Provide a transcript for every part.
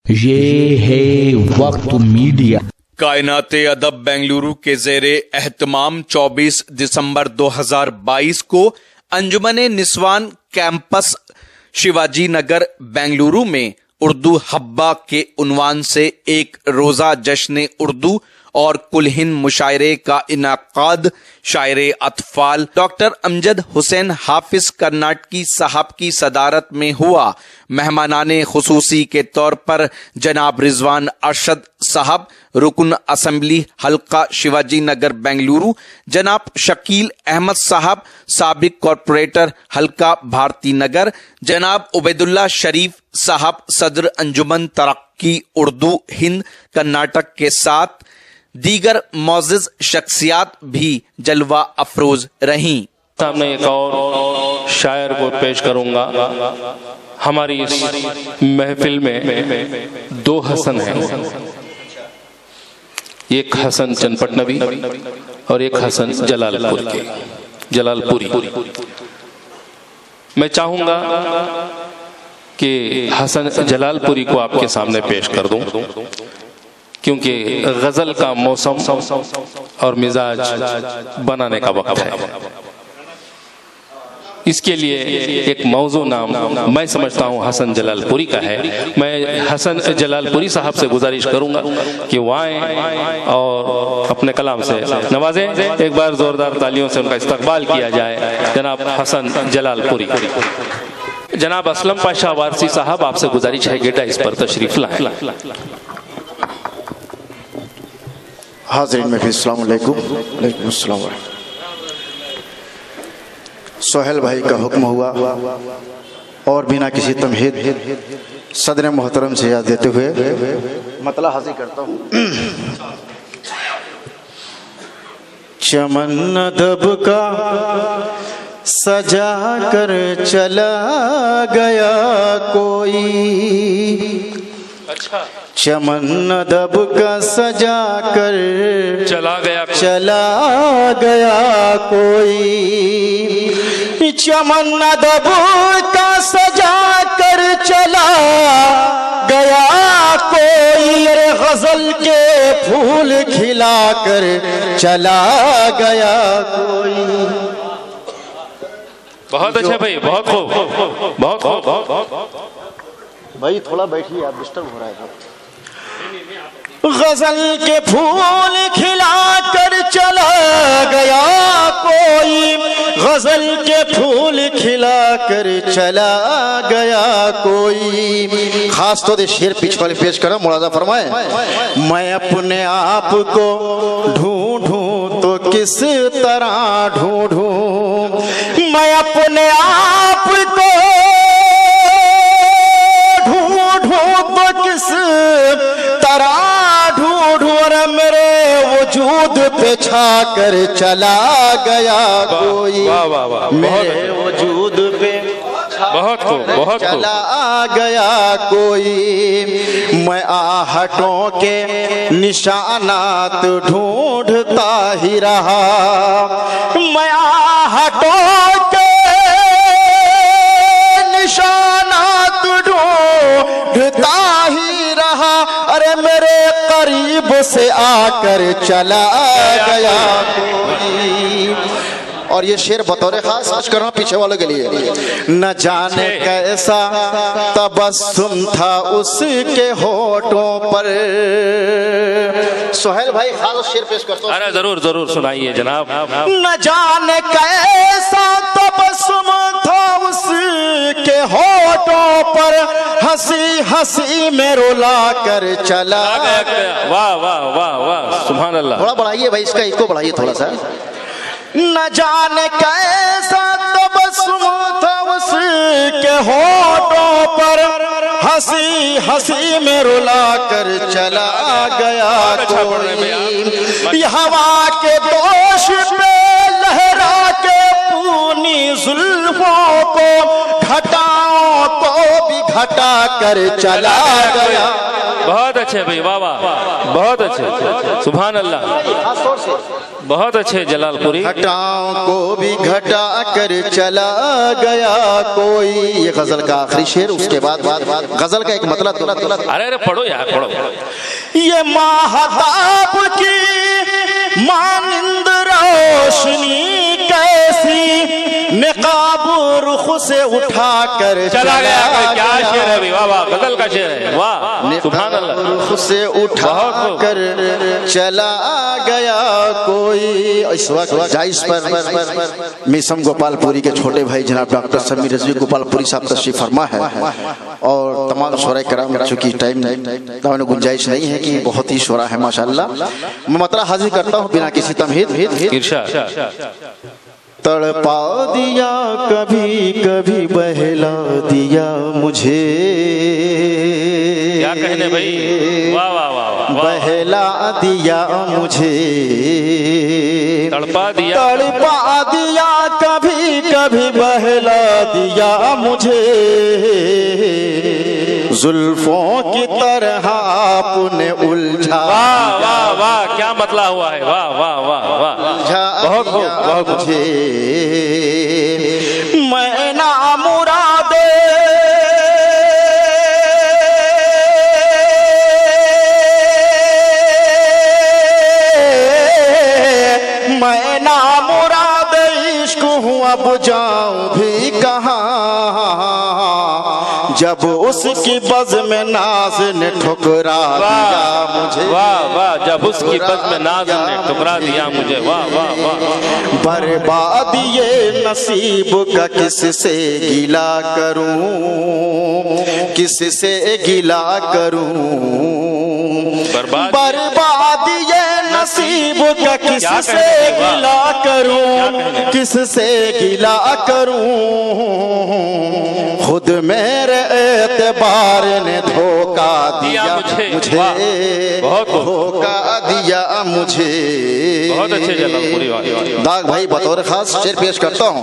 ये है वक्त मीडिया। कायनाते अदब बेंगलुरु के ज़ेरे एहतमाम 24 दिसंबर 2022 को अंजुमन निस्वान कैंपस शिवाजी नगर बेंगलुरु में उर्दू हब्बा के उन्वान से एक रोजा जश्न उर्दू और कुलहिन मुशायरे का इनाकाद शायरे अतफाल डॉक्टर अमजद हुसैन हाफिज कर्नाटकी साहब की सदारत में हुआ। मेहमानाने खुसूसी के तौर पर जनाब रिजवान अरशद साहब रुकन असम्बली हल्का शिवाजी नगर बेंगलुरु, जनाब शकील अहमद साहब साबिक कॉरपोरेटर हल्का भारती नगर, जनाब उबैदुल्ला शरीफ साहब सदर अंजुमन तरक्की उर्दू हिंद कर्नाटक के साथ दीगर मौजिज शख्सियात भी जलवा अफरोज रहीं। सामने एक और शायर को पेश करूंगा। हमारी इस महफिल में दो हसन हैं, एक हसन चनपटनवी और एक हसन जलालपुरी। मैं चाहूंगा कि हसन जलालपुरी को आपके सामने पेश कर दूं, क्योंकि गजल का मौसम और मिजाज बनाने का वक्त है। इसके लिए एक मौजू नाम मैं समझता हूँ हसन जलालपुरी का है। मैं हसन जलालपुरी साहब से गुजारिश करूंगा कि वो आए और अपने कलाम से नवाजें। एक बार जोरदार तालियों से उनका इस्तकबाल किया जाए। जनाब हसन जलालपुरी। जनाब असलम पाशा वारसी साहब, आपसे गुजारिश है कि इस पर तशरीफ लाएं। हाज़रीन में भी अस्सलाम वालेकुम। वालेकुम अस्सलाम। सोहेल भाई का हुक्म हुआ और बिना किसी तमहीद सदर मोहतरम से याद देते हुए मतला हाजिर करता हूँ। चमन अदब का सजा कर चला गया कोई, चमन अदब का सजा कर चला गया कोई, चमन अदब का सजा कर चला गया कोई, अरे गजल के फूल खिला कर चला गया कोई। बहुत अच्छा भाई, बहुत खूब, बहुत खूब। भाई थोड़ा बैठिए, आप डिस्टर्ब हो रहा है। गजल के फूल खिला कर चला गया कोई, गजल के फूल खिला कर चला गया कोई। खास तौर से शेर पिछ वाले पेश करा, मुलाजा फरमाए। मैं अपने आप को ढूंढूं तो किस तरह ढूंढूं, मैं अपने आप को किस तरह ढूंढूं, मेरे वजूद पे छा कर चला गया कोई, मेरे वजूद पे बहुत चला गया कोई। मैं आहटों के निशानात ढूंढता ही रहा, मैं आहटों के निशानात ढूंढता ही रहा, अरे मेरे करीब से आकर चला गया कोई। और ये शेर बतौर खास आज कर रहा हूं पीछे वालों के लिए। न जाने कैसा तबस्सुम था उसके होठों पर। सोहेल भाई खास शेर पेश करता हूं। अरे जरूर जरूर सुनाइए जनाब। न जाने कैसा तबस्सुम था उसके होठों पर, हंसी हंसी में रुला कर चला गया। वाह वाह वाह वाह, सुभान अल्लाह। थोड़ा बढ़ाइए भाई, इसका इसको बढ़ाइए थोड़ा सा। न जाने कैसा तबस्सुम था उसके होठों पर, हंसी हंसी में रुला कर चला गया कोई। हवा के दोष पे लहरा के पूनी जुल्फों को घटाओं को भी घटा कर चला गया। बहुत अच्छे भाई, वाह वाह, बहुत अच्छे, सुभान अल्लाह, बहुत अच्छे जलालपुरी। घटाओं को भी घटा कर चला गया कोई, ये गजल का आखिरी शेर। उसके बाद गजल का एक मतलब, अरे अरे पढ़ो यार, पढ़ो। ये माहताब की मानिंद रोशनी कैसी निकाब रुख से उठा कर चला गया। क्या शेर है भाई, वाह वाह, गजल का शेर है, वाह, सुभान अल्लाह। रुख से उठा कर चला गया कोई। इस वक्त जाइस पर मिसम गोपालपुरी के छोटे भाई जनाब डॉक्टर समीर रजवी गोपालपुरी साहब तशरीफ फरमा है, और तमाम शोरा कराम, चूंकि टाइम गुंजाइश नहीं है कि बहुत ही शोरा है माशाअल्लाह, मैं मतला हाजिर करता हूँ बिना किसी तमहीद। तड़पा दिया कभी कभी बहला दिया मुझे, क्या कहने भाई, वाह वाह वाह, बहला दिया मुझे, तड़पा दिया कभी कभी बहला दिया मुझे, जुल्फों की तरह आपने उलझा। वाह वाह वाह, क्या मतलब हुआ है, वाह वाह वाह वाह, बहुत बहुत मुझे मैं ना मुरादे मैं ना मुराद इश्क हूँ, अब जाऊं भी कहाँ, जब उसकी बज़ में नाज ने ठुकरा दिया मुझे। वाह वाह, जब उसकी बज़ में नाज ने ठुकरा दिया मुझे, वाह वाह वाह। बर्बाद ये नसीब का किससे गिला करूं, किससे गिला करूं, बर्बाद ये नसीब का किससे गिला करूं, किससे गिला करूं, खुद मेरे एतबार ने धोखा दिया मुझे, धोखा दिया मुझे। बहुत अच्छे जलालपुरी दाग भाई बतौर खास शेर पेश करता हूँ।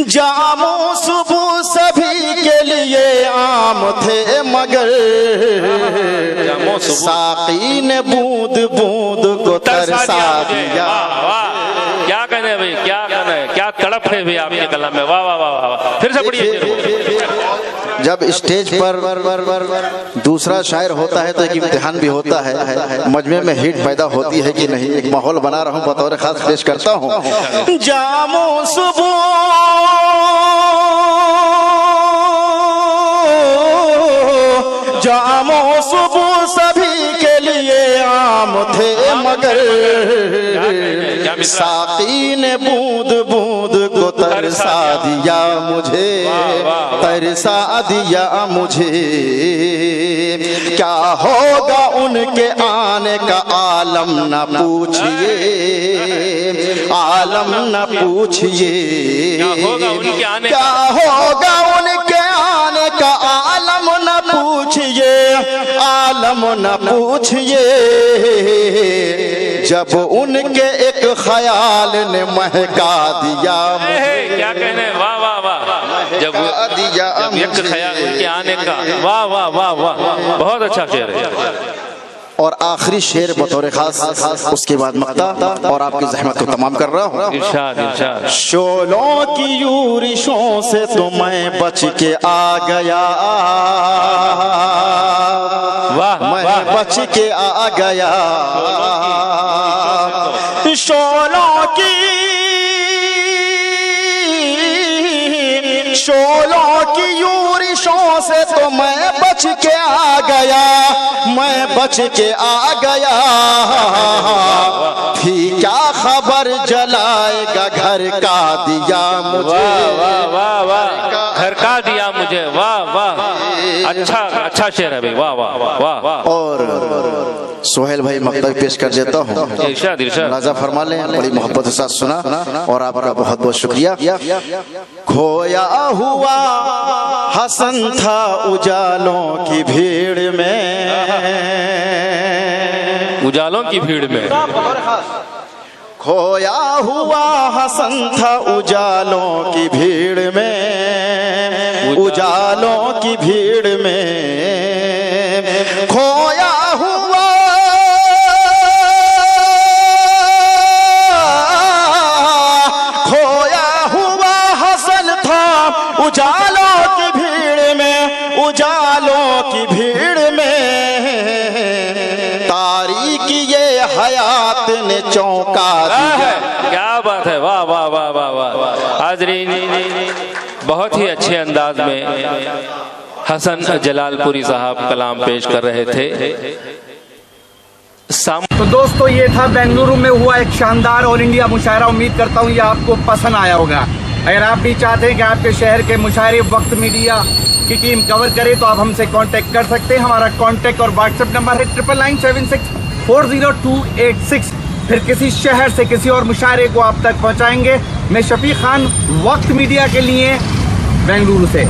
जामो सुबह सभी के लिए आम थे मगर साकी ने बूंद बूंद को तरसा दिया। क्या कहने भाई, क्या कहने, क्या तड़प है भाई आपके कलम में, वाह वाह वाह वाह, फिर से पढ़िए। जब स्टेज पर दूसरा शायर होता है तो एक इम्तिहान भी होता है, मजमे में हिट पैदा होती है कि नहीं, एक माहौल बना रहा हूँ, बतौर खास पेश करता हूँ। जामो सुबह सभी के लिए आम थे मगर साकी ने बूंद बूंद को तरसा दिया मुझे, तरसा दिया मुझे। क्या होगा उनके आने का आलम न पूछिए, आलम न पूछिए, क्या होगा उनके आने का आलम न पूछिए, आलम न पूछिए, जब उनके एक ख्याल ने महका दिया मुझे। क्या कहने, वाह वाह वाह, जब एक ख्याल उनके आने का, वाह वाह वाह वाह, बहुत अच्छा शेर है। और आखिरी शेर बतौर खास, उसके बाद मक्ता, और आपकी जहमत को तमाम कर रहा हूँ। इरशाद इरशाद। शोलों की यूरिशों से तो मैं बच के आ गया, वाह मैं बच के आ गया, शोलों की यूरिशों से तो मैं बच के आ गया, मैं बच के आ गया, थी क्या खबर जलाएगा घर का दिया मुझे, वाह वाह वाह, घर का दिया मुझे, वाह वाह, अच्छा अच्छा शेर है भाई, वाह वाह वाह वाह। और सोहेल भाई मकतब पेश कर देता हूँ, इरशाद इरशाद, मुलाजा फरमा लें, बड़ी मोहब्बत के साथ सुना, और आपका बहुत बहुत शुक्रिया। खोया हुआ हसन था उजालों की भीड़ में, उजालों की भीड़ में, खोया हुआ हसन था उजालों की भीड़ में, उजालों की भीड़ में, खोया ने चौंका दिया। क्या बात है, वाह वाह वाह वाह वाह। हाज़रीन, बहुत ही अच्छे अंदाज में हसन जलालपुरी साहब कलाम पेश कर रहे थे। तो दोस्तों, ये था बेंगलुरु में हुआ एक शानदार ऑल इंडिया मुशायरा। उम्मीद करता हूँ ये आपको पसंद आया होगा। अगर आप भी चाहते हैं कि आपके शहर के मुशायरे वक्त मीडिया की टीम कवर करे तो आप हमसे कांटेक्ट कर सकते हैं। हमारा कांटेक्ट और व्हाट्सएप नंबर है 9996400286। फिर किसी शहर से किसी और मुशायरे को आप तक पहुंचाएंगे। मैं शफीक खान, वक्त मीडिया के लिए बेंगलुरु से।